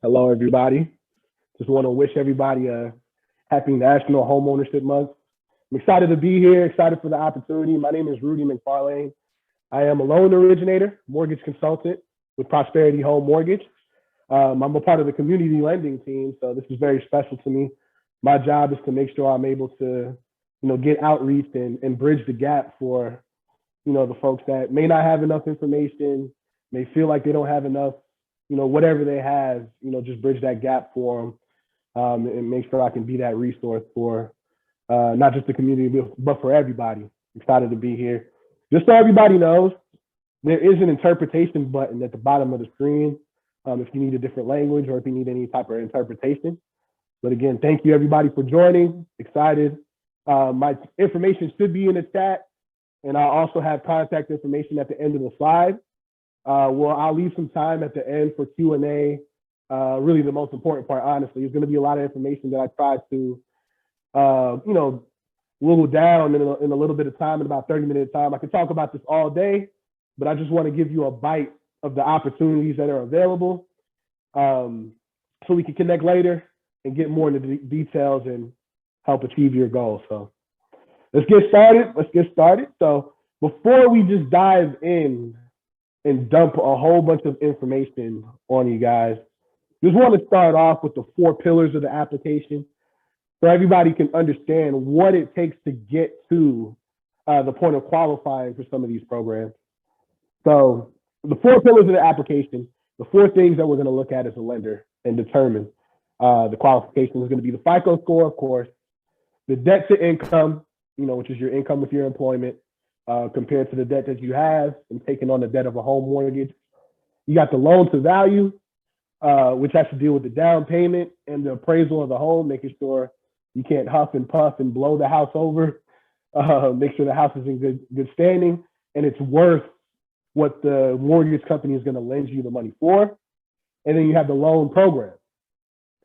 Hello, everybody. Just want to wish everybody a happy National Homeownership Month. I'm excited to be here, excited for the opportunity. My name is Rudy McFarlane. I am a loan originator, mortgage consultant with Prosperity Home Mortgage. I'm a part of the community lending team, so this is very special to me. My job is to make sure I'm able to, get outreach and bridge the gap for, the folks that may not have enough information, may feel like they don't have enough, whatever they have, just bridge that gap for them and make sure I can be that resource for not just the community, but for everybody. Excited to be here. Just so everybody knows, there is an interpretation button at the bottom of the screen if you need a different language or if you need any type of interpretation. But again, thank you everybody for joining. Excited. My information should be in the chat, and I'll also have contact information at the end of the slide. I'll leave some time at the end for Q&A. Really the most important part, honestly, is going to be a lot of information that I try to, whittle down in a little bit of time, in about 30-minute time. I could talk about this all day, but I just want to give you a bite of the opportunities that are available so we can connect later and get more into the details and help achieve your goals. So let's get started. So before we just dive in and dump a whole bunch of information on you guys, just want to start off with the 4 pillars of the application so everybody can understand what it takes to get to the point of qualifying for some of these programs. So the 4 pillars of the application, the 4 things that we're going to look at as a lender and determine the qualification is going to be the FICO score, of course, the debt to income, which is your income with your employment, compared to the debt that you have and taking on the debt of a home mortgage. You got the loan to value, which has to deal with the down payment and the appraisal of the home, making sure you can't huff and puff and blow the house over, make sure the house is in good standing and it's worth what the mortgage company is going to lend you the money for. And then you have the loan program.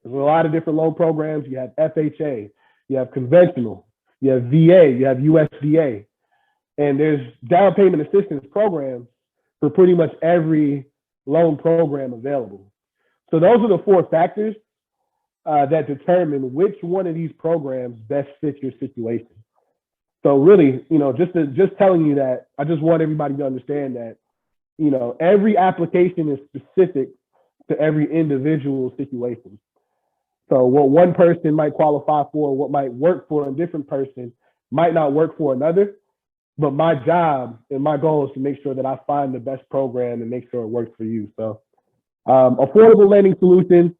There's a lot of different loan programs. You have FHA, you have conventional, you have VA, you have USDA. And there's down payment assistance programs for pretty much every loan program available. So those are the 4 factors that determine which one of these programs best fits your situation. So really, just telling you that, I just want everybody to understand that, every application is specific to every individual situation. So what one person might qualify for, what might work for a different person might not work for another. But my job and my goal is to make sure that I find the best program and make sure it works for you. So affordable lending solutions,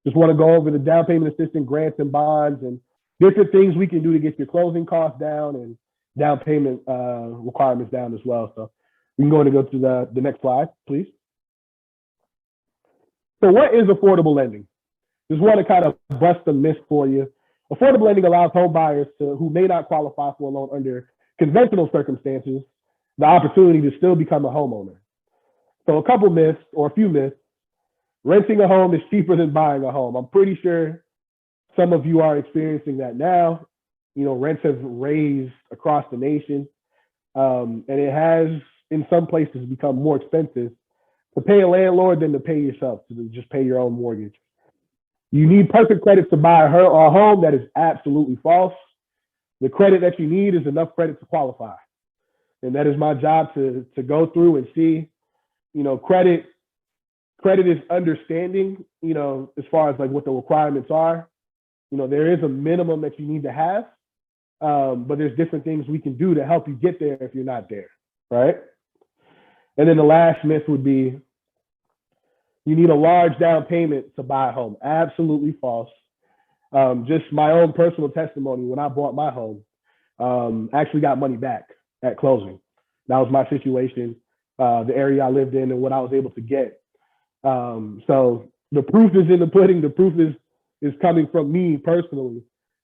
just want to go over the down payment assistance grants and bonds and different things we can do to get your closing costs down and down payment requirements down as well. So we can go to the next slide, please. So what is affordable lending? Just want to kind of bust the myth for you. Affordable lending allows home buyers who may not qualify for a loan under conventional circumstances, the opportunity to still become a homeowner. So a couple myths or a few myths. Renting a home is cheaper than buying a home. I'm pretty sure some of you are experiencing that now. Rents have raised across the nation. And it has, in some places, become more expensive to pay a landlord than to pay yourself, to just pay your own mortgage. You need perfect credit to buy a home. That is absolutely false. The credit that you need is enough credit to qualify. And that is my job to go through and see, credit is understanding, as far as like what the requirements are. There is a minimum that you need to have, but there's different things we can do to help you get there if you're not there, right? And then the last myth would be, you need a large down payment to buy a home. Absolutely false. Just my own personal testimony, when I bought my home, actually got money back at closing. That was my situation, the area I lived in and what I was able to get. So the proof is in the pudding. The proof is coming from me personally,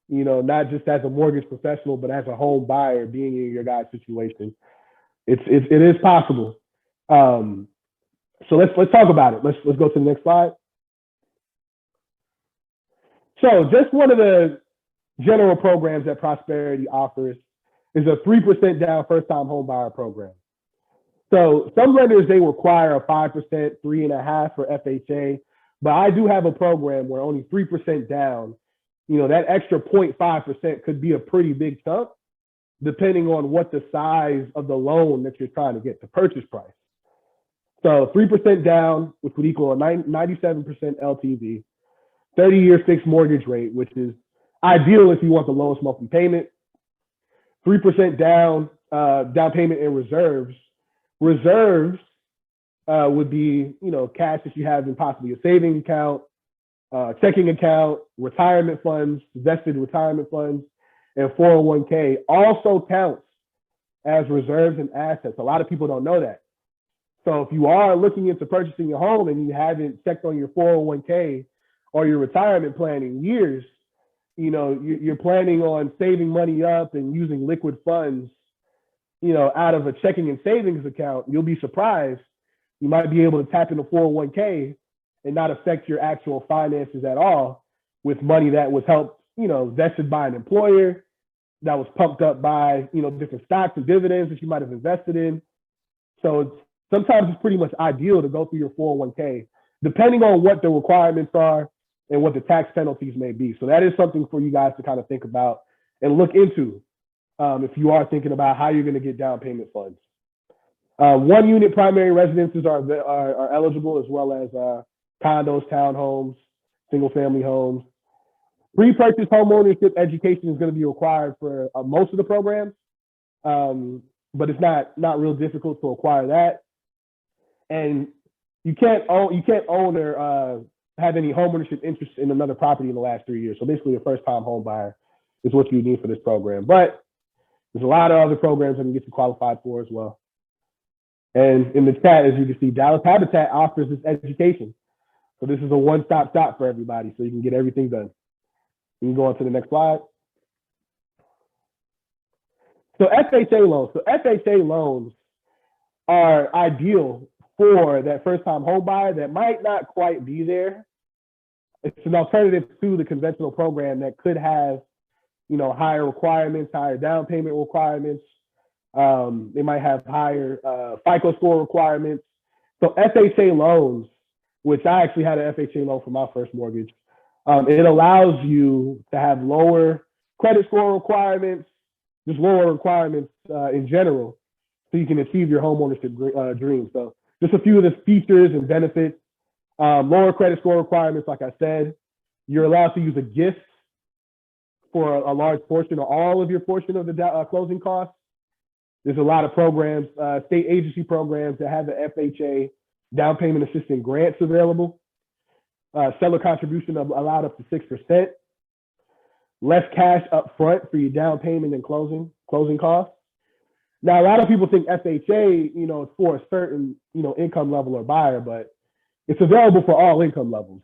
not just as a mortgage professional, but as a home buyer being in your guys' situation. It is possible. So let's talk about it. Let's go to the next slide. So just one of the general programs that Prosperity offers is a 3% down first-time home buyer program. So some lenders, they require a 5%, 3.5% for FHA. But I do have a program where only 3% down, that extra 0.5% could be a pretty big chunk, depending on what the size of the loan that you're trying to get, the purchase price. So 3% down, which would equal a 97% LTV, 30-year fixed mortgage rate, which is ideal if you want the lowest monthly payment. 3% down payment in reserves. Reserves would be, cash that you have in possibly a savings account, checking account, retirement funds, vested retirement funds, and 401k also counts as reserves and assets. A lot of people don't know that. So if you are looking into purchasing a home and you haven't checked on your 401k or your retirement plan in years, you're planning on saving money up and using liquid funds, out of a checking and savings account, you'll be surprised. You might be able to tap into 401k and not affect your actual finances at all with money that was helped, vested by an employer, that was pumped up by, different stocks and dividends that you might have invested in. So sometimes it's pretty much ideal to go through your 401k, depending on what the requirements are and what the tax penalties may be. So that is something for you guys to kind of think about and look into if you are thinking about how you're going to get down payment funds. One unit primary residences are eligible, as well as condos, townhomes, single family homes. Pre-purchase home ownership education is going to be required for most of the programs, but it's not real difficult to acquire that. And you can't own or have any home ownership interest in another property in the last 3 years. So basically, a first-time home buyer is what you need for this program. But there's a lot of other programs that can get you qualified for as well. And in the chat, as you can see, Dallas Habitat offers this education. So this is a one-stop shop for everybody, so you can get everything done. You can go on to the next slide. So FHA loans. So FHA loans are ideal for that first-time home buyer that might not quite be there. It's an alternative to the conventional program that could have, higher requirements, higher down payment requirements. They might have higher FICO score requirements. So FHA loans, which I actually had an FHA loan for my first mortgage, it allows you to have lower credit score requirements, just lower requirements in general, so you can achieve your homeownership dream. So just a few of the features and benefits: lower credit score requirements, like I said. You're allowed to use a gift for a large portion or all of your portion of the closing costs. There's a lot of programs, state agency programs that have the FHA down payment assistance grants available. Seller contribution allowed up to 6%. Less cash up front for your down payment and closing costs. Now, a lot of people think FHA, is for a certain, income level or buyer, but it's available for all income levels.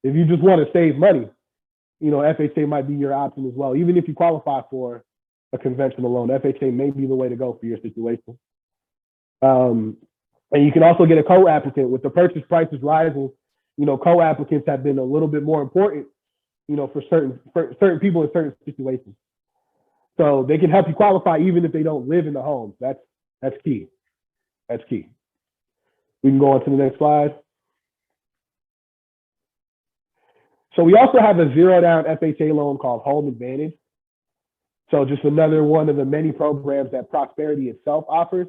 If you just want to save money, FHA might be your option as well. Even if you qualify for a conventional loan, FHA may be the way to go for your situation. And you can also get a co-applicant. With the purchase prices rising, co-applicants have been a little bit more important, for certain people in certain situations. So they can help you qualify even if they don't live in the home. That's key. That's key. We can go on to the next slide. So we also have a zero down FHA loan called Home Advantage. So just another one of the many programs that Prosperity itself offers.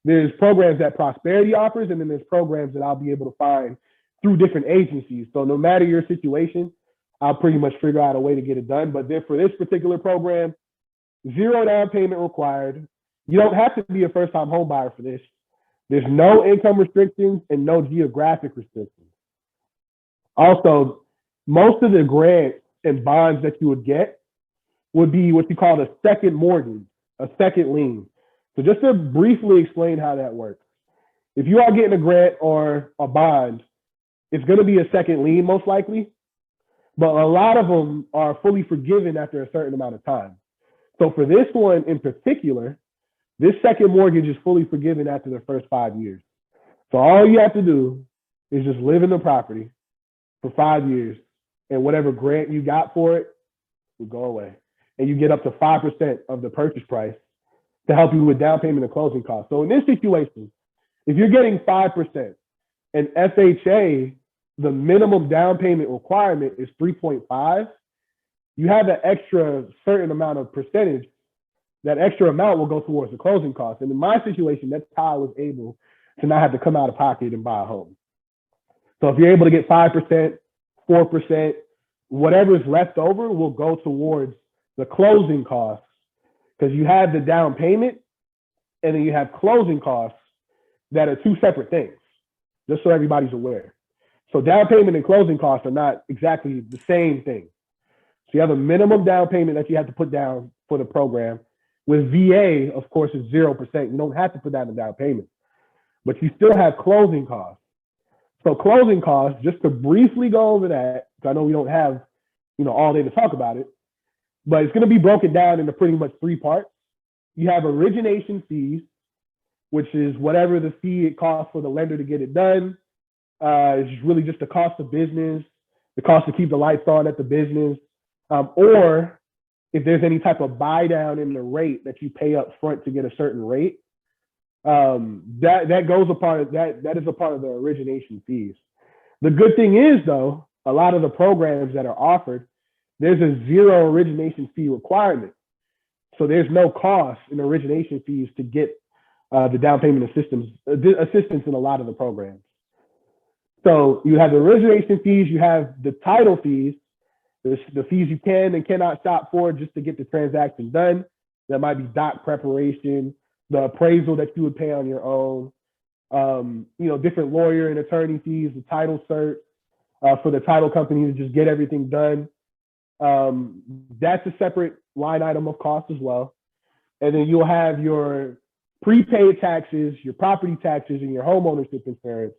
There's programs that Prosperity offers, and then there's programs that I'll be able to find through different agencies. So no matter your situation, I'll pretty much figure out a way to get it done. But then for this particular program, zero down payment required. You don't have to be a first-time home buyer for this. There's no income restrictions and no geographic restrictions. Also, most of the grants and bonds that you would get would be what you call a second mortgage, a second lien. So just to briefly explain how that works. If you are getting a grant or a bond, it's going to be a second lien most likely, but a lot of them are fully forgiven after a certain amount of time. So for this one in particular, this second mortgage is fully forgiven after the first 5 years. So all you have to do is just live in the property for 5 years, and whatever grant you got for it will go away. And you get up to 5% of the purchase price to help you with down payment and closing costs. So in this situation, if you're getting 5% and FHA the minimum down payment requirement is 3.5, you have an extra certain amount of percentage. That extra amount will go towards the closing costs. And in my situation, that's how I was able to not have to come out of pocket and buy a home. So if you're able to get 5%, 4%, whatever's left over will go towards the closing costs, because you have the down payment and then you have closing costs that are two separate things, just so everybody's aware. So down payment and closing costs are not exactly the same thing. So you have a minimum down payment that you have to put down for the program. With VA, of course, it's 0%. You don't have to put down the down payment, but you still have closing costs. So closing costs, just to briefly go over that, because I know we don't have, all day to talk about it, but it's going to be broken down into pretty much three parts. You have origination fees, which is whatever the fee it costs for the lender to get it done. It's really just the cost of business, the cost to keep the lights on at the business, or if there's any type of buy down in the rate that you pay up front to get a certain rate, that goes a part of that is a part of the origination fees. The good thing is, though, a lot of the programs that are offered, there's a zero origination fee requirement. So there's no cost in origination fees to get the down payment assistance in a lot of the programs. So you have the origination fees, you have the title fees, the fees you can and cannot shop for just to get the transaction done. That might be doc preparation, the appraisal that you would pay on your own, different lawyer and attorney fees, the title cert for the title company to just get everything done. That's a separate line item of cost as well. And then you'll have your prepaid taxes, your property taxes, and your home ownership insurance.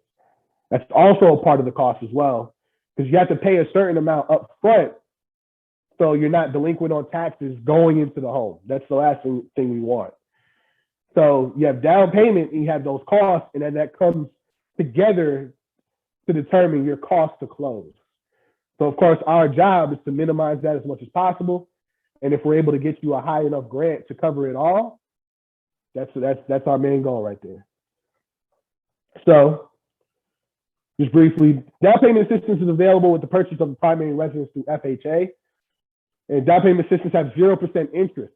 That's also a part of the cost as well, because you have to pay a certain amount up front so you're not delinquent on taxes going into the home. That's the last thing we want. So you have down payment and you have those costs, and then that comes together to determine your cost to close. So of course, our job is to minimize that as much as possible. And if we're able to get you a high enough grant to cover it all, that's our main goal right there. So just briefly, down payment assistance is available with the purchase of the primary residence through FHA. And down payment assistance has 0% interest.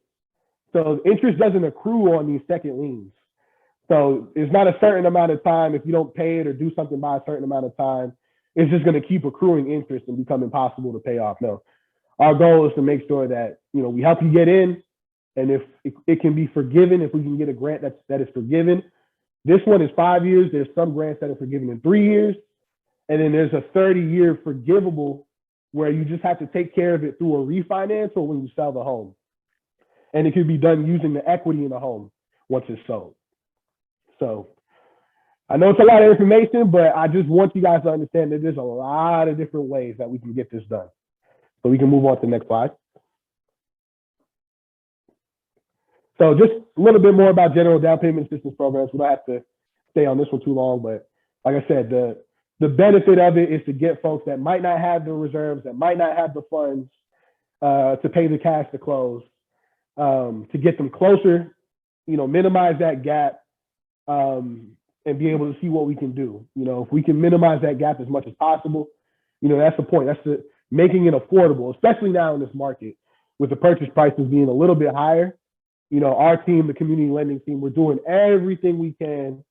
So interest doesn't accrue on these second liens. So it's not a certain amount of time. If you don't pay it or do something by a certain amount of time, it's just going to keep accruing interest and become impossible to pay off. No, our goal is to make sure that, we help you get in. And if it can be forgiven, if we can get a grant that is forgiven. This one is 5 years. There's some grants that are forgiven in 3 years. And then there's a 30-year forgivable where you just have to take care of it through a refinance or when you sell the home. And it can be done using the equity in the home once it's sold. So I know it's a lot of information, but I just want you guys to understand that there's a lot of different ways that we can get this done. So we can move on to the next slide. So just a little bit more about general down payment assistance programs. We don't have to stay on this one too long, but like I said, the benefit of it is to get folks that might not have the reserves, that might not have the funds to pay the cash to close, to get them closer, minimize that gap, and be able to see what we can do. If we can minimize that gap as much as possible, that's the point. That's making it affordable, especially now in this market with the purchase prices being a little bit higher. Our team, the community lending team, we're doing everything we can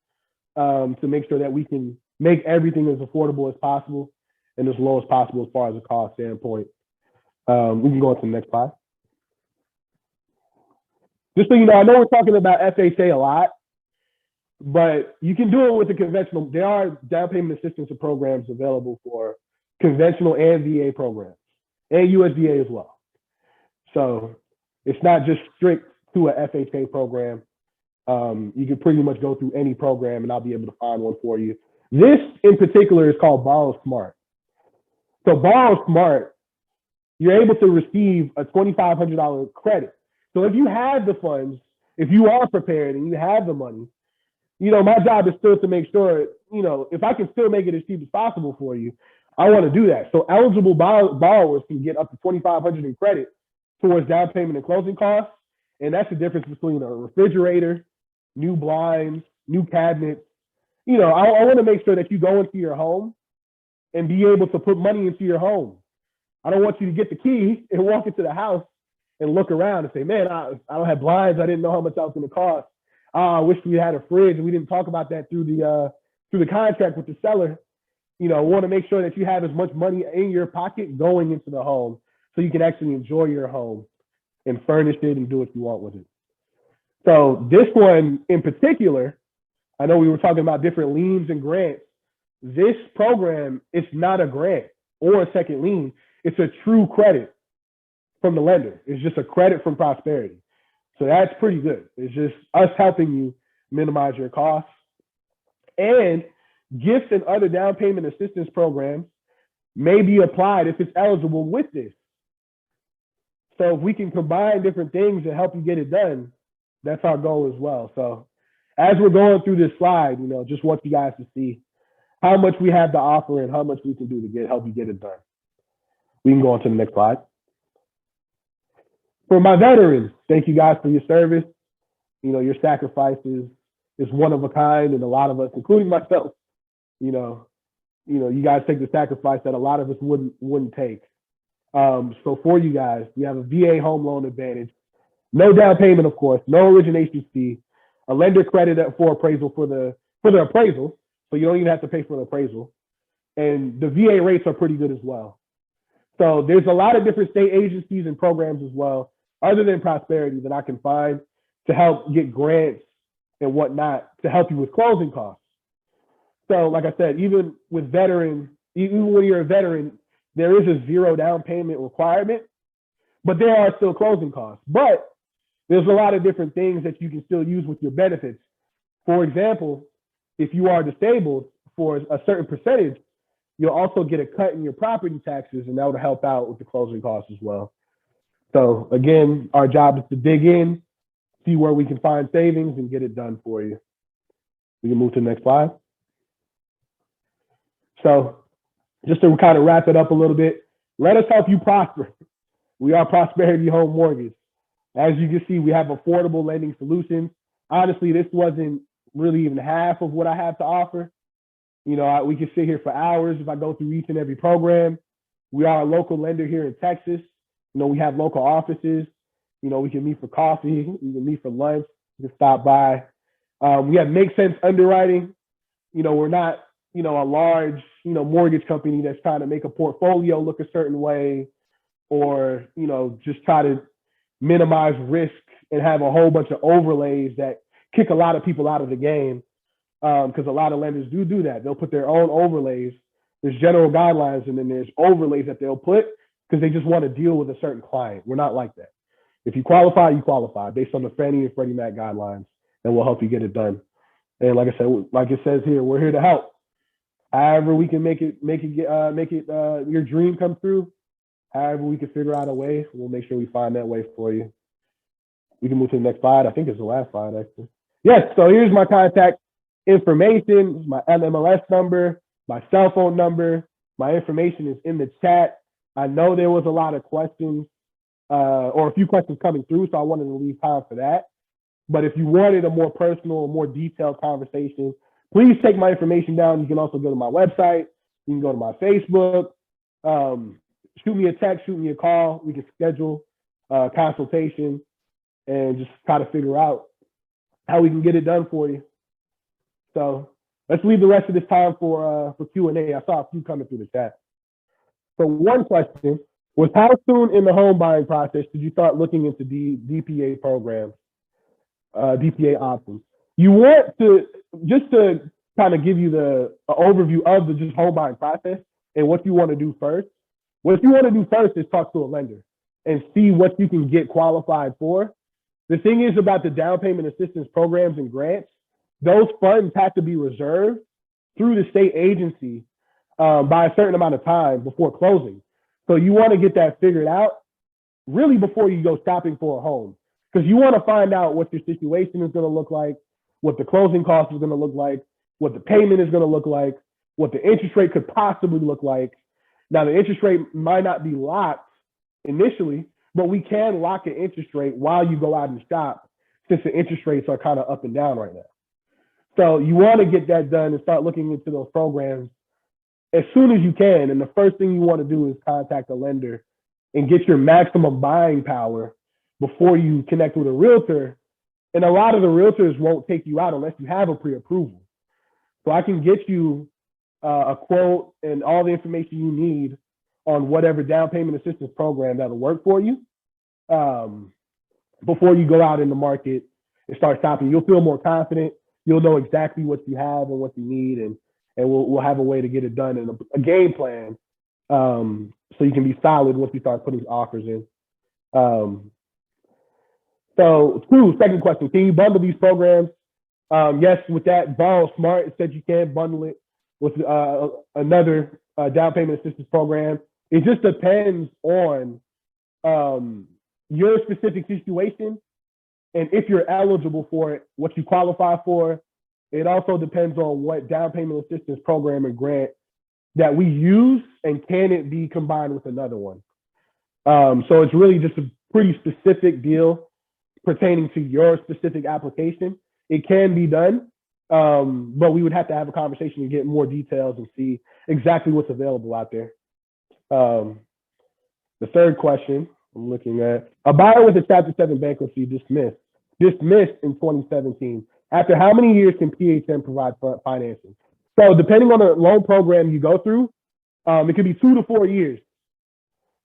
to make sure that we can make everything as affordable as possible and as low as possible as far as a cost standpoint. We can go on to the next slide. Just so you know, I know we're talking about FHA a lot, but you can do it with the conventional. There are down payment assistance programs available for conventional and VA programs and USDA as well. So it's not just strict to a FHA program. You can pretty much go through any program and I'll be able to find one for you. This in particular is called Borrow Smart. So Borrow Smart, you're able to receive a $2,500 credit. So if you have the funds, if you are prepared and you have the money, my job is still to make sure, if I can still make it as cheap as possible for you, I want to do that. So eligible borrowers can get up to $2,500 in credit towards down payment and closing costs. And that's the difference between a refrigerator, new blinds, new cabinets. I want to make sure that you go into your home and be able to put money into your home. I don't want you to get the key and walk into the house and look around and say, man, I don't have blinds. I didn't know how much that was going to cost. I wish we had a fridge. And we didn't talk about that through the contract with the seller. Want to make sure that you have as much money in your pocket going into the home so you can actually enjoy your home and furnish it and do what you want with it. So this one in particular, I know we were talking about different liens and grants. This program is not a grant or a second lien. It's a true credit from the lender. It's just a credit from Prosperity. So that's pretty good. It's just us helping you minimize your costs. And gifts and other down payment assistance programs may be applied if it's eligible with this. So if we can combine different things and help you get it done, that's our goal as well. So as we're going through this slide, just want you guys to see how much we have to offer and how much we can do to help you get it done. We can go on to the next slide. For my veterans, thank you guys for your service. Your sacrifices is one of a kind, and a lot of us, including myself, you guys take the sacrifice that a lot of us wouldn't take. So for you guys, we have a VA home loan advantage, no down payment, of course, no origination fee, a lender credit for appraisal for the appraisal, so you don't even have to pay for the appraisal, and the VA rates are pretty good as well. So there's a lot of different state agencies and programs as well, other than Prosperity, that I can find to help get grants and whatnot to help you with closing costs. So like I said, even with veterans, even when you're a veteran, there is a zero down payment requirement, but there are still closing costs. But there's a lot of different things that you can still use with your benefits. For example, if you are disabled for a certain percentage, you'll also get a cut in your property taxes, and that would help out with the closing costs as well. So again, our job is to dig in, see where we can find savings, and get it done for you. We can move to the next slide. So just to kind of wrap it up a little bit, let us help you prosper. We are Prosperity Home Mortgage. As you can see, we have affordable lending solutions. Honestly, this wasn't really even half of what I have to offer. We could sit here for hours if I go through each and every program. We are a local lender here in Texas. We have local offices. We can meet for coffee. We can meet for lunch. You can stop by. We have Make Sense underwriting. We're not, a large, mortgage company that's trying to make a portfolio look a certain way, or, just try to minimize risk and have a whole bunch of overlays that kick a lot of people out of the game. Because a lot of lenders do that. They'll put their own overlays. There's general guidelines, and then there's overlays that they'll put because they just want to deal with a certain client. We're not like that. If you qualify, you qualify based on the Fannie and Freddie Mac guidelines, and we'll help you get it done. And like I said, like it says here, we're here to help. However we can make it your dream come true. However we can figure out a way, we'll make sure we find that way for you. We can move to the next slide. I think it's the last slide, actually. Yes. So here's my contact information, my MLS number, my cell phone number. My information is in the chat. I know there was a lot of questions or a few questions coming through, so I wanted to leave time for that. But if you wanted a more personal, more detailed conversation, please take my information down. You can also go to my website. You can go to my Facebook. Shoot me a text, shoot me a call. We can schedule a consultation and just try to figure out how we can get it done for you. So let's leave the rest of this time for Q&A. I saw a few coming through the chat. So one question was, how soon in the home buying process did you start looking into DPA programs, DPA options? You want to, just to kind of give you the overview of the just home buying process and what you want to do first. What you want to do first is talk to a lender and see what you can get qualified for. The thing is about the down payment assistance programs and grants, those funds have to be reserved through the state agency by a certain amount of time before closing. So you want to get that figured out really before you go shopping for a home, because you want to find out what your situation is going to look like, what the closing cost is going to look like, what the payment is going to look like, what the interest rate could possibly look like. Now, the interest rate might not be locked initially, but we can lock an interest rate while you go out and shop, since the interest rates are kind of up and down right now. So you want to get that done and start looking into those programs as soon as you can. And the first thing you want to do is contact a lender and get your maximum buying power before you connect with a realtor. And a lot of the realtors won't take you out unless you have a pre-approval. So I can get you a quote and all the information you need on whatever down payment assistance program that'll work for you before you go out in the market and start shopping. You'll feel more confident. You'll know exactly what you have and what you need, and we'll have a way to get it done and a game plan so you can be solid once you start putting offers in. So, second question, can you bundle these programs? Yes, with that Borrow Smart, it said you can bundle it with another down payment assistance program. It just depends on your specific situation and if you're eligible for it, what you qualify for. It also depends on what down payment assistance program and grant that we use, and can it be combined with another one. So it's really just a pretty specific deal pertaining to your specific application. It can be done, but we would have to have a conversation and get more details and see exactly what's available out there. The third question I'm looking at, a buyer with a Chapter 7 bankruptcy dismissed in 2017. After how many years can PHM provide financing? So depending on the loan program you go through, it could be 2 to 4 years.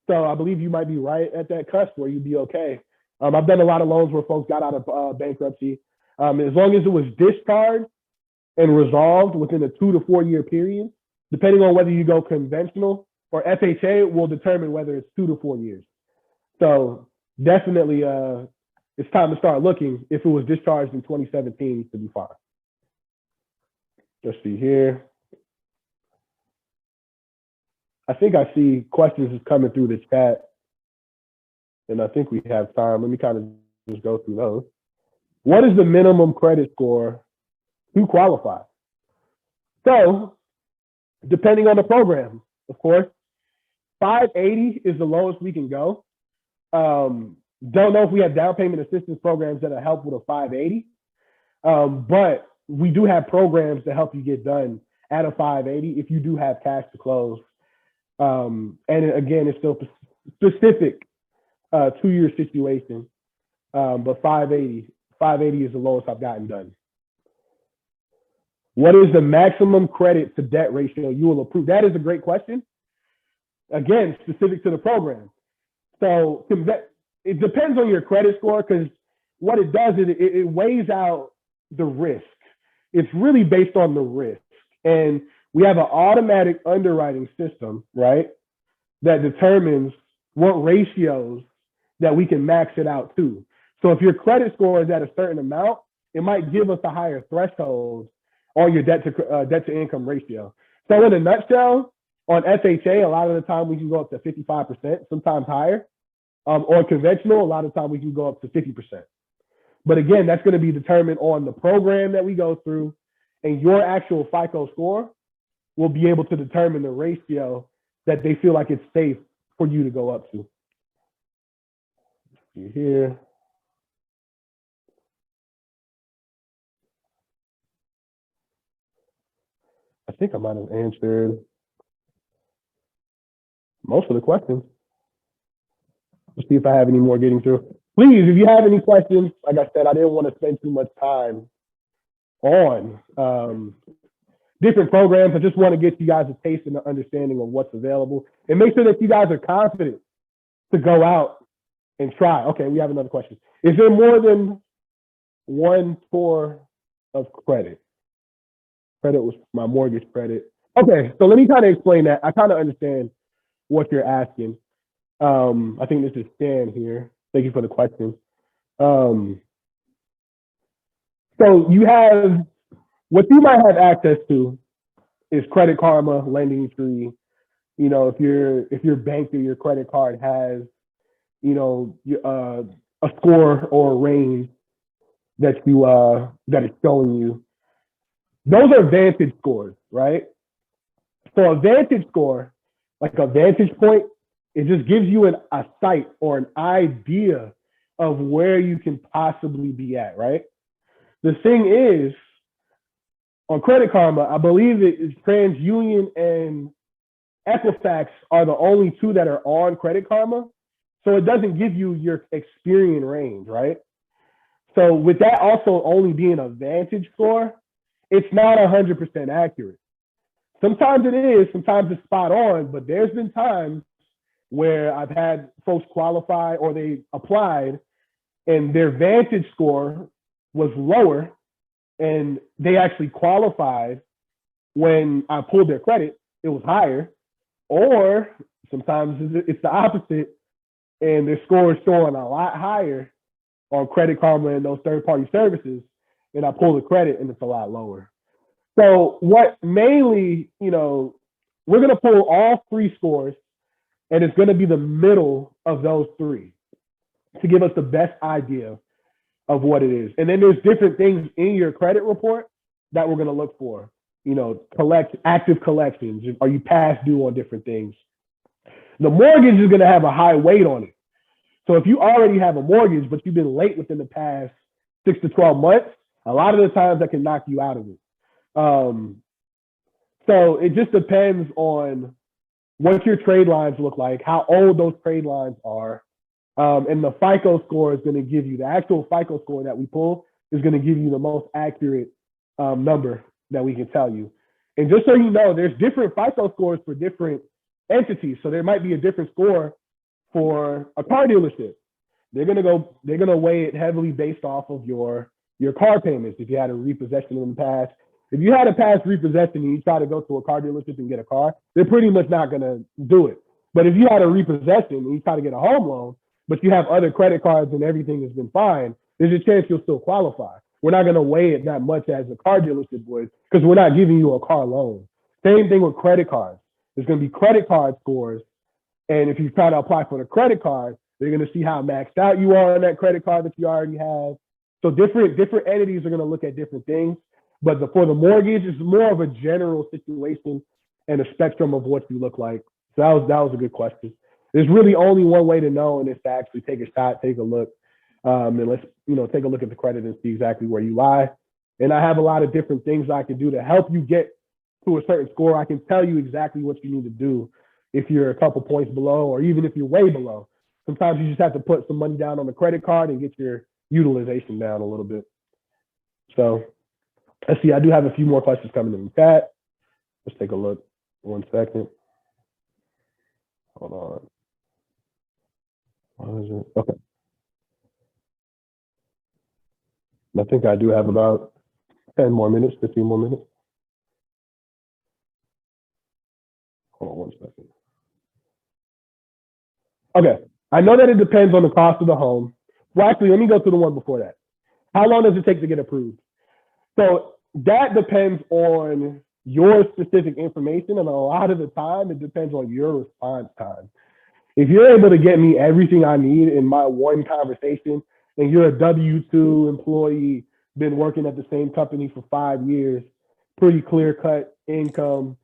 So I believe you might be right at that cusp where you'd be okay. I've done a lot of loans where folks got out of bankruptcy. As long as it was discharged and resolved within a 2 to 4 year period, depending on whether you go conventional or FHA, will determine whether it's 2 to 4 years. So definitely, it's time to start looking. If it was discharged in 2017, it should be fine. Let's see here. I think I see questions is coming through the chat, and I think we have time. Let me kind of just go through those. What is the minimum credit score to qualify? So, depending on the program, of course, 580 is the lowest we can go. Don't know if we have down payment assistance programs that help with a 580, but we do have programs to help you get done at a 580 if you do have cash to close. And again, it's still specific to your situation, but 580 is the lowest I've gotten done. What is the maximum credit to debt ratio you will approve? That is a great question. Again, specific to the program. So it depends on your credit score, because what it does is it weighs out the risk. It's really based on the risk. And we have an automatic underwriting system, right, that determines what ratios that we can max it out to. So if your credit score is at a certain amount, it might give us a higher threshold on your debt to income ratio. So in a nutshell, on FHA, a lot of the time we can go up to 55%, sometimes higher. On conventional, a lot of the time we can go up to 50%. But again, that's going to be determined on the program that we go through, and your actual FICO score will be able to determine the ratio that they feel like it's safe for you to go up to. Let's see here. I think I might have answered most of the questions. Let's see if I have any more getting through. Please, if you have any questions, like I said, I didn't want to spend too much time on different programs. I just want to get you guys a taste and an understanding of what's available, and make sure that you guys are confident to go out and try. Okay, we have another question. Is there more than one score of credit? Credit was my mortgage credit. Okay, so let me kind of explain that. I kind of understand what you're asking. I think this is Stan here. Thank you for the question. So you have, what you might have access to is Credit Karma, Lending Tree. You know, if your bank or your credit card has, you know, a score or a range that is showing you, those are Vantage scores, right? So a Vantage score, like a vantage point, it just gives you a sight or an idea of where you can possibly be at, right? The thing is, On Credit Karma, I believe it is TransUnion and Equifax are the only two that are on Credit Karma. So it doesn't give you your Experian range, right? So with that also only being a Vantage score, it's not 100% accurate. Sometimes it is, sometimes it's spot on, but there's been times where I've had folks qualify or they applied and their Vantage score was lower and they actually qualified. When I pulled their credit, it was higher. Or sometimes it's the opposite and their score is showing a lot higher on Credit Karma and those third-party services, and I pull the credit and it's a lot lower. So what mainly, we're going to pull all three scores, and it's going to be the middle of those three to give us the best idea of what it is. And then there's different things in your credit report that we're going to look for. Active collections. Are you past due on different things? The mortgage is going to have a high weight on it. So if you already have a mortgage, but you've been late within the past 6 to 12 months, a lot of the times that can knock you out of it. So it just depends on what your trade lines look like, how old those trade lines are. And the FICO score is going to give you, the actual FICO score that we pull is going to give you the most accurate number that we can tell you. And just so you know, there's different FICO scores for different entities. So there might be a different score for a car dealership. They're gonna weigh it heavily based off of your car payments. If you had a repossession in the past, if you had a past repossession and you try to go to a car dealership and get a car, they're pretty much not gonna do it. But if you had a repossession and you try to get a home loan, but you have other credit cards and everything has been fine, there's a chance you'll still qualify. We're not gonna weigh it that much as a car dealership would because we're not giving you a car loan. Same thing with credit cards. There's gonna be credit card scores. And if you try to apply for the credit card, they're going to see how maxed out you are on that credit card that you already have. So different entities are going to look at different things. But for the mortgage, it's more of a general situation and a spectrum of what you look like. So that was a good question. There's really only one way to know, and it's to actually take a shot, take a look, and let's take a look at the credit and see exactly where you lie. And I have a lot of different things I can do to help you get to a certain score. I can tell you exactly what you need to do if you're a couple points below, or even if you're way below. Sometimes you just have to put some money down on the credit card and get your utilization down a little bit. So let's see, I do have a few more questions coming in the chat. Let's take a look. 1 second. Hold on. What is it? Okay. I think I do have about 10 more minutes, 15 more minutes. Hold on 1 second. Okay, I know that it depends on the cost of the home. Well, actually, let me go to the one before that. How long does it take to get approved? So that depends on your specific information, and a lot of the time, it depends on your response time. If you're able to get me everything I need in my one conversation, and you're a W-2 employee, been working at the same company for 5 years, pretty clear-cut income,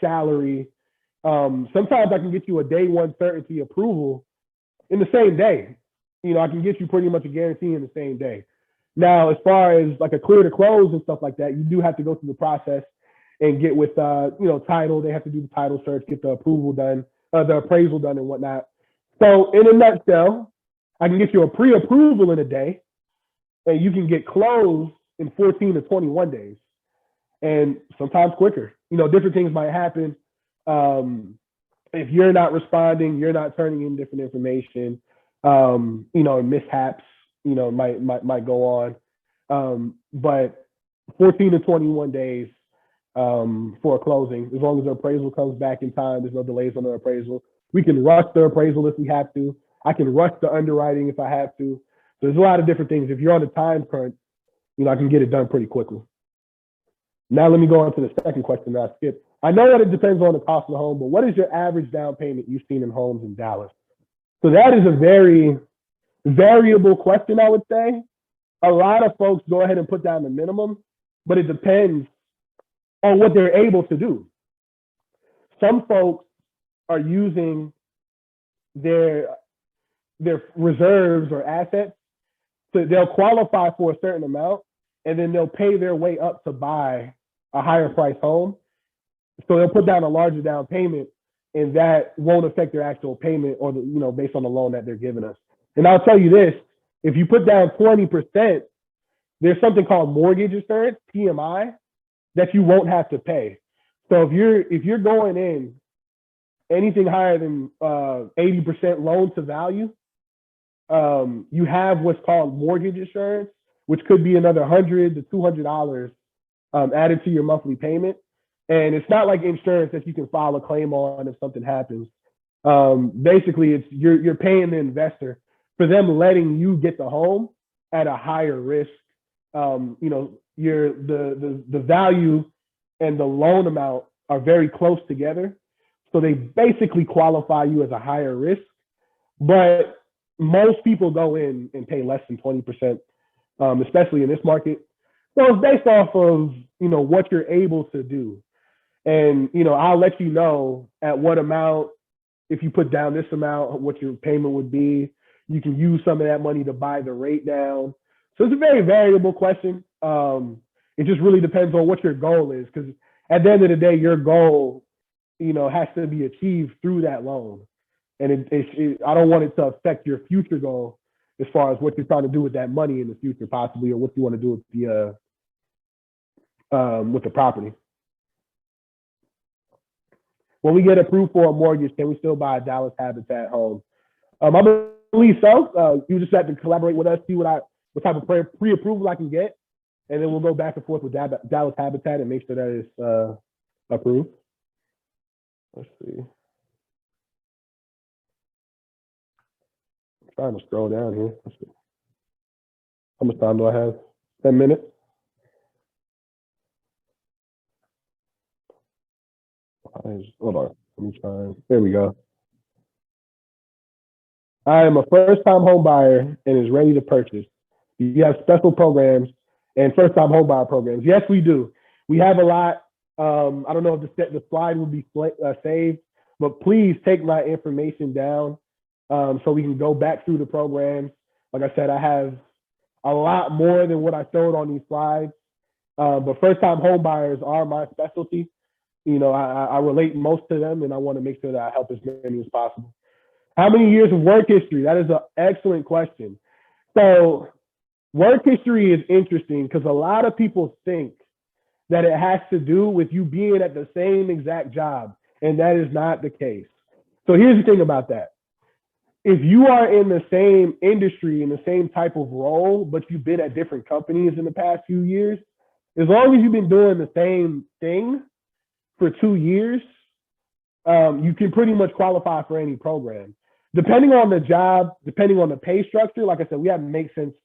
salary, sometimes I can get you a day one certainty approval in the same day. I can get you pretty much a guarantee in the same day. Now, as far as like a clear to close and stuff like that, you do have to go through the process and get with, title. They have to do the title search, get the approval done, the appraisal done and whatnot. So in a nutshell, I can get you a pre-approval in a day, and you can get closed in 14 to 21 days, and sometimes quicker. Different things might happen. If you're not responding, you're not turning in different information, mishaps, might go on. But 14 to 21 days for a closing, as long as the appraisal comes back in time, there's no delays on the appraisal. We can rush the appraisal if we have to. I can rush the underwriting if I have to. So there's a lot of different things. If you're on a time crunch, I can get it done pretty quickly. Now let me go on to the second question that I skipped. I know that it depends on the cost of the home, but what is your average down payment you've seen in homes in Dallas? So that is a very variable question, I would say. A lot of folks go ahead and put down the minimum, but it depends on what they're able to do. Some folks are using their reserves or assets, so they'll qualify for a certain amount, and then they'll pay their way up to buy a higher price home. So they'll put down a larger down payment, and that won't affect their actual payment or based on the loan that they're giving us. And I'll tell you this, if you put down 20%, there's something called mortgage insurance, PMI, that you won't have to pay. So if you're going in anything higher than 80% loan to value, you have what's called mortgage insurance, which could be another $100 to $200 added to your monthly payment. And it's not like insurance that you can file a claim on if something happens. Basically, it's you're paying the investor for them letting you get the home at a higher risk. The value and the loan amount are very close together. So they basically qualify you as a higher risk. But most people go in and pay less than 20%, especially in this market. So it's based off of, what you're able to do. And, I'll let you know at what amount, if you put down this amount, what your payment would be. You can use some of that money to buy the rate down. So it's a very variable question. It just really depends on what your goal is, because at the end of the day, your goal, has to be achieved through that loan. And I don't want it to affect your future goal as far as what you're trying to do with that money in the future, possibly, or what you want to do with the property. When we get approved for a mortgage, can we still buy a Dallas Habitat home? I believe so. You just have to collaborate with us, see what type of pre-approval I can get, and then we'll go back and forth with Dallas Habitat and make sure that it's approved. Let's see. I'm trying to scroll down here. Let's see. How much time do I have? 10 minutes? Hold on. Let me try. There we go. I am a first-time home buyer and is ready to purchase. You have special programs and first-time home buyer programs. Yes, we do. We have a lot. I don't know if the slide will be saved, but please take my information down so we can go back through the programs. Like I said, I have a lot more than what I showed on these slides, but first-time home buyers are my specialty. I relate most to them, and I want to make sure that I help as many as possible. How many years of work history? That is an excellent question. So work history is interesting because a lot of people think that it has to do with you being at the same exact job, and that is not the case. So here's the thing about that. If you are in the same industry, in the same type of role, but you've been at different companies in the past few years, as long as you've been doing the same thing for 2 years, you can pretty much qualify for any program. Depending on the job, depending on the pay structure, like I said, we have make sense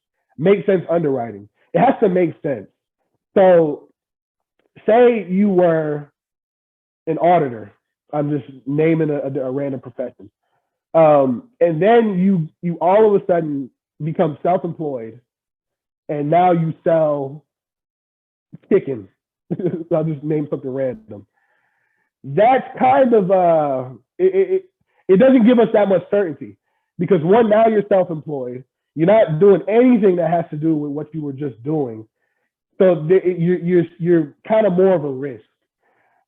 underwriting. It has to make sense. So say you were an auditor. I'm just naming a random profession. And then you all of a sudden become self-employed, and now you sell chicken. I'll just name something random. That's kind of it doesn't give us that much certainty, because one, now you're self-employed. You're not doing anything that has to do with what you were just doing. So you're kind of more of a risk.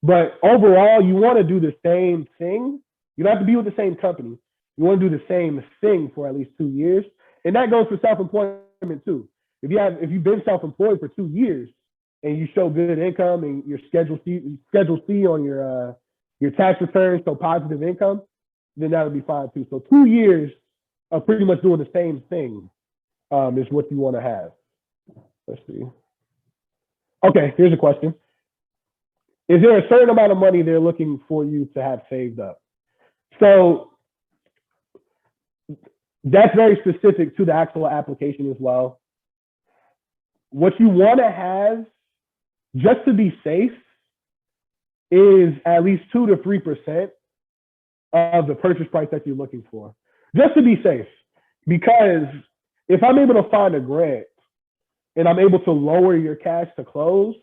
But overall, you want to do the same thing. You don't have to be with the same company. You want to do the same thing for at least 2 years. And that goes for self-employment too. If you've been self-employed for 2 years and you show good income and your Schedule C on your tax return, so positive income, then that would be fine too. So 2 years of pretty much doing the same thing is what you want to have. Let's see. Okay, here's a question. Is there a certain amount of money they're looking for you to have saved up? So that's very specific to the actual application as well. What you want to have, just to be safe, is at least 2 to 3% of the purchase price that you're looking for, just to be safe. Because if I'm able to find a grant and I'm able to lower your cash to close,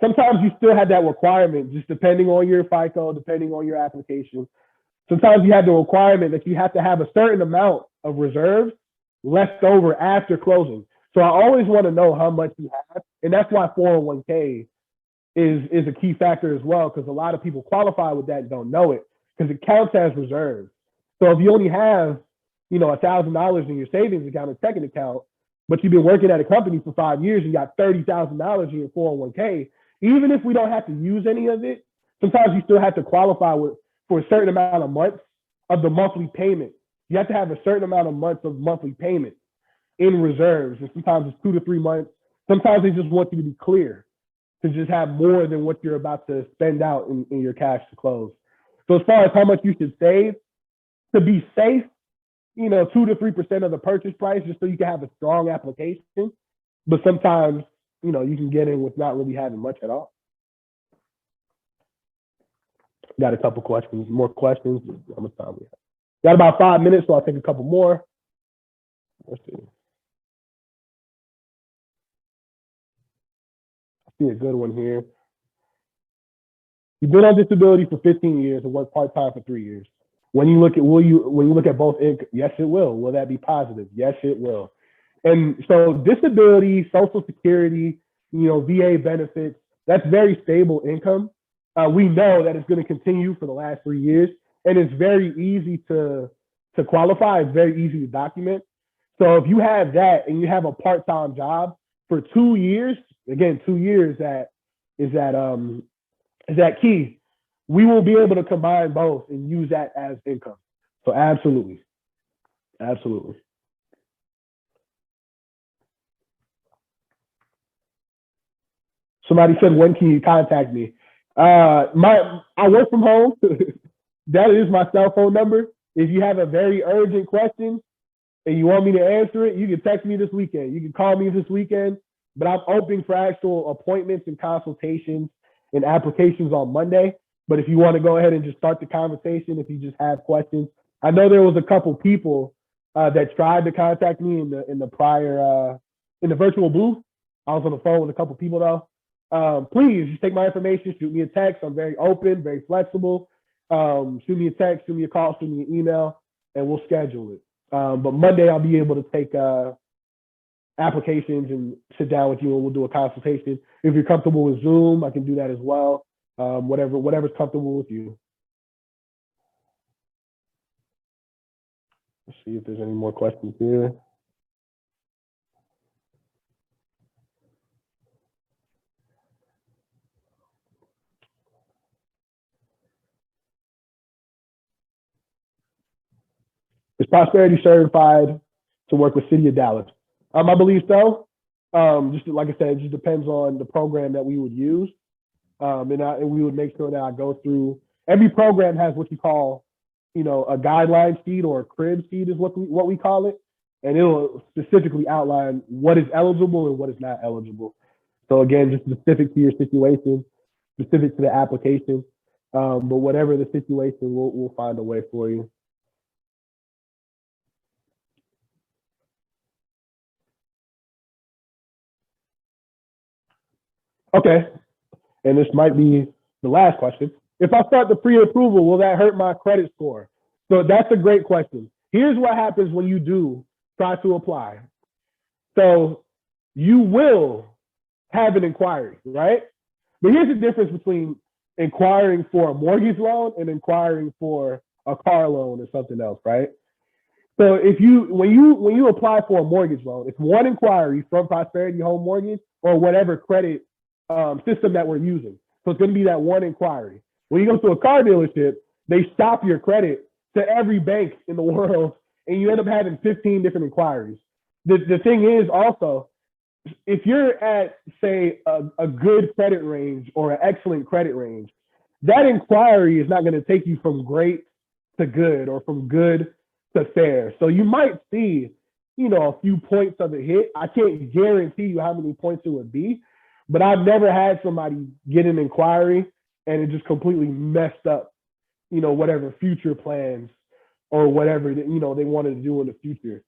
sometimes you still have that requirement, just depending on your FICO, depending on your application. Sometimes you have the requirement that you have to have a certain amount of reserves left over after closing. So I always want to know how much you have, and that's why 401k is a key factor as well, because a lot of people qualify with that and don't know it because it counts as reserves. So if you only have, $1,000 in your savings account or checking account, but you've been working at a company for 5 years and you got $30,000 in your 401k, even if we don't have to use any of it, sometimes you still have to qualify for a certain amount of months of the monthly payment. You have to have a certain amount of months of monthly payment in reserves. And sometimes it's 2 to 3 months. Sometimes they just want you to be clear, to just have more than what you're about to spend out in your cash to close. So as far as how much you should save, to be safe, 2 to 3% of the purchase price, just so you can have a strong application. But sometimes, you can get in with not really having much at all. Got a couple questions, more questions. How much time we have? Got about 5 minutes, so I'll take a couple more. Let's see. I see a good one here. You've been on disability for 15 years and worked part-time for 3 years. When you look at both income, yes, it will. Will that be positive? Yes, it will. And so disability, Social Security, VA benefits, that's very stable income. We know that it's going to continue for the last 3 years, and it's very easy to qualify. It's very easy to document. So if you have that and you have a part-time job for 2 years, again, 2 years is that key. We will be able to combine both and use that as income. So absolutely. Absolutely. Somebody said, when can you contact me? I work from home. That is my cell phone number. If you have a very urgent question and you want me to answer it, you can text me this weekend. You can call me this weekend, but I'm open for actual appointments and consultations and applications on Monday. But if you want to go ahead and just start the conversation, if you just have questions, I know there was a couple people that tried to contact me in the virtual booth. I was on the phone with a couple people though. Please just take my information, shoot me a text. I'm very open, very flexible. Shoot me a text, shoot me a call, shoot me an email, and we'll schedule it. But Monday I'll be able to take applications and sit down with you and we'll do a consultation. If you're comfortable with Zoom, I can do that as well. Whatever's comfortable with you. Let's see if there's any more questions here. Is Prosperity certified to work with City of Dallas? I believe so. Just like I said, it just depends on the program that we would use. And we would make sure that I go through. Every program has what you call, a guideline sheet or a crib sheet is what we call it. And it'll specifically outline what is eligible and what is not eligible. So again, just specific to your situation, specific to the application. But whatever the situation, we'll find a way for you. Okay. And this might be the last question. If I start the pre-approval, will that hurt my credit score? So that's a great question. Here's what happens when you do try to apply. So you will have an inquiry, right? But here's the difference between inquiring for a mortgage loan and inquiring for a car loan or something else, right? So when you apply for a mortgage loan, it's one inquiry from Prosperity Home Mortgage or whatever credit system that we're using. So it's going to be that one inquiry. When you go to a car dealership, they stop your credit to every bank in the world, and you end up having 15 different inquiries. The thing is also, if you're at, say, a good credit range or an excellent credit range, that inquiry is not going to take you from great to good or from good to fair. So you might see, a few points of a hit. I can't guarantee you how many points it would be, but I've never had somebody get an inquiry and it just completely messed up, whatever future plans or whatever that, they wanted to do in the future.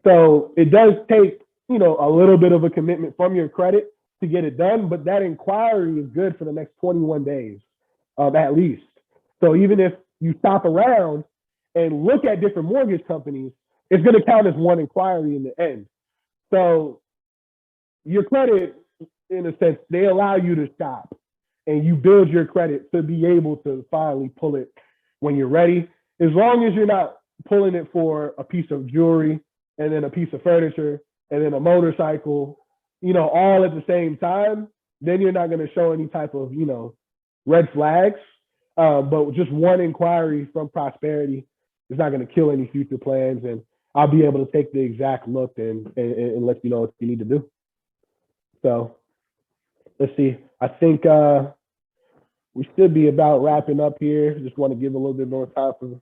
So it does take, a little bit of a commitment from your credit to get it done, but that inquiry is good for the next 21 days, at least. So even if you stop around and look at different mortgage companies, it's going to count as one inquiry in the end. So your credit, in a sense, they allow you to shop and you build your credit to be able to finally pull it when you're ready. As long as you're not pulling it for a piece of jewelry and then a piece of furniture and then a motorcycle, all at the same time, then you're not going to show any type of, red flags. But just one inquiry from Prosperity is not going to kill any future plans. And I'll be able to take the exact look and let you know what you need to do. So let's see. I think we should be about wrapping up here. Just want to give a little bit more time for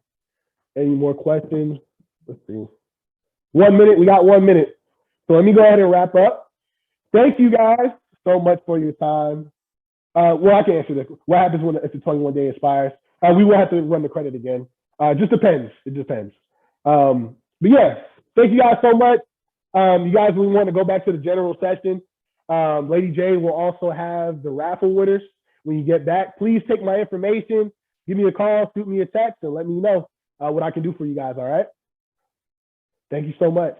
any more questions. Let's see. 1 minute. We got 1 minute. So let me go ahead and wrap up. Thank you guys so much for your time. Well, I can answer this. What happens if the 21 day expires? We will have to run the credit again. Just depends. It depends. But yeah, thank you guys so much. You guys, we want to go back to the general session. Lady J will also have the raffle winners when you get back. Please take my information. Give me a call, shoot me a text, and let me know what I can do for you guys. All right. Thank you so much.